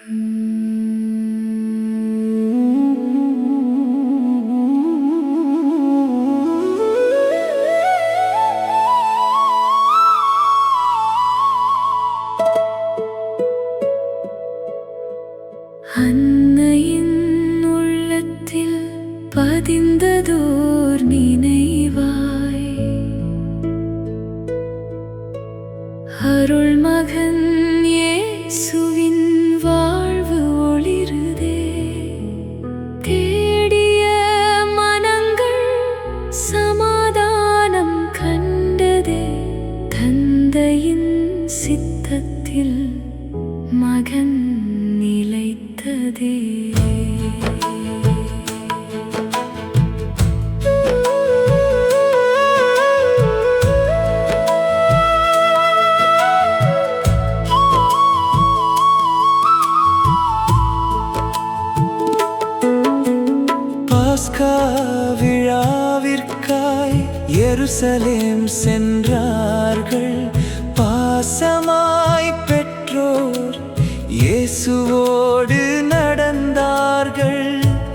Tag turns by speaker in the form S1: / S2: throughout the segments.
S1: அன்னையின் உள்ளத்தில் பதிந்ததோர் நினைவாய் அருள் மகன் இயேசுவின் வாழ்வு ஒளிருதே. தேடிய மனங்கள் சமாதானம் கண்டதே. தந்தையின் சித்தத்தில் மகன் நிலைத்ததே.
S2: பாஸ்கா விழாவிற்காய் எருசலேம் சென்றார்கள். பாசமாய் பெற்றோர் இயேசுவோடு நடந்தார்கள்.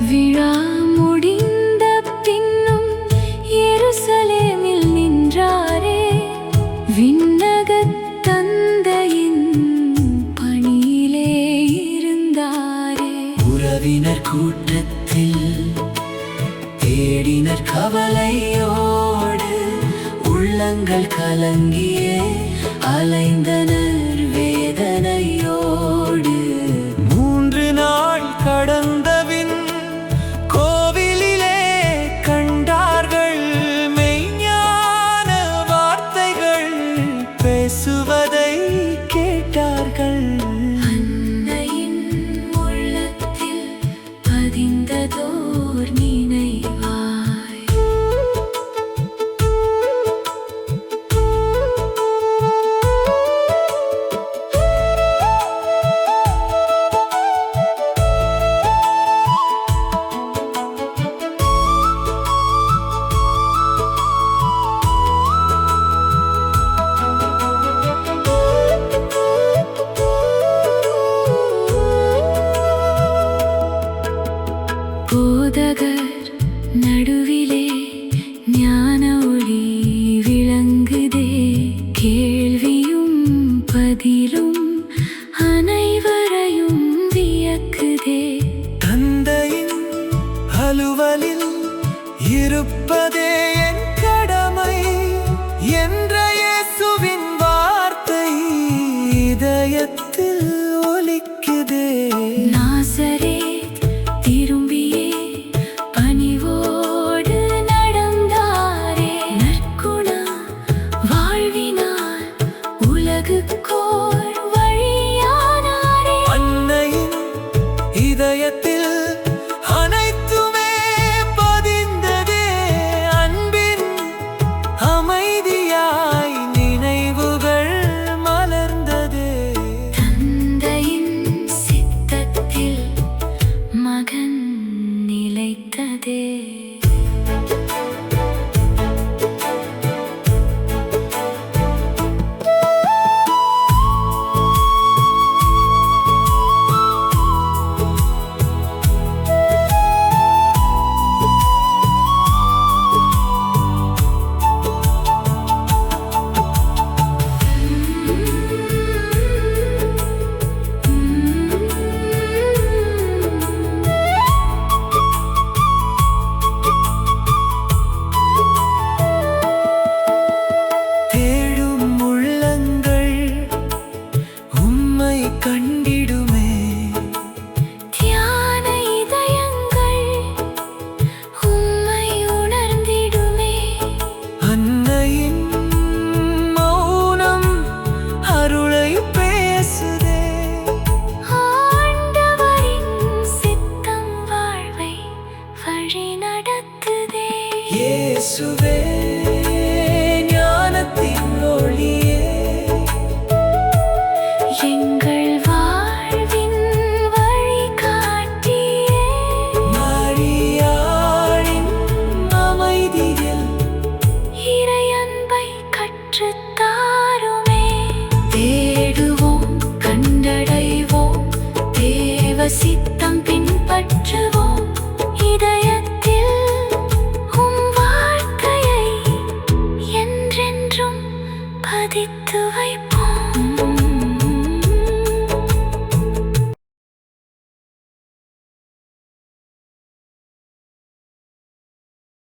S1: விழா முடிந்த பின்னும் எருசலேமில் நின்றாரே. விண்ணகத் தந்தையின் பணியிலே இருந்தாரே.
S2: உறவினர் கூட்டத்தில் தேடினர் கவலையோடு. உள்ளங்கள் கலங்கியே அலைந்தனர் வேதனையோடு. 3 நாள் கடந்தபின் கோவிலிலே கண்டார்கள் மெய்ஞான வார்த்தைகள் பேசுவதை கேட்டார்கள்.
S1: அன்னையின் உள்ளத்தில் பதிந்ததோர் நினைவாய் போதகர் நடுவிலே ஞான ஒளி விளங்குதே. கேள்வியும் பதிலும் அனைவரையும் வியக்குதே.
S2: தந்தையின் அலுவலில் இருப்பதே என் கடமை என்ற இயேசுவின் வார்த்தை இதயத்தில் ஒலிக்குதே.
S1: நாசரேத் திரும்பியே பணிவோடு நடந்தாரே. நற்குண வாழ்வினால் உலகுக்கோர் வழியானாரே.
S2: அன்னையின் இதயத்தில் அனைத்துமே பதிந்ததே. அன்பின் அமைதியாய் நினைவுகள் மலர்ந்ததே.
S1: தந்தையின் சித்தத்தில் மகன் நிலைத்ததே.
S2: தேடும் உள்ளங்கள் உம்மை கண்டிடுமே.
S1: தியான இதயங்கள் உம்மை உணர்ந்திடுமே.
S2: அன்னையின் மௌனம் அருளை பேசுதே.
S1: ஆண்டவரின் சித்தம் வாழ்வை வழி நடத்துதே.
S2: இயேசுவே ஞானத்தின் ஒளியே.
S1: எங்கள் வாழ்வின் வழிகாட்டியே.
S2: மரியாளின் அமைதியில்
S1: இறையன்பை கற்றுத்தாருமே. தேடுவோம் கண்டடைவோம். சித்தம் பின்பற்றுவோம். இதயத்தில் உம் வாழ்க்கையை என்றென்றும் பதித்து வைப்போம்.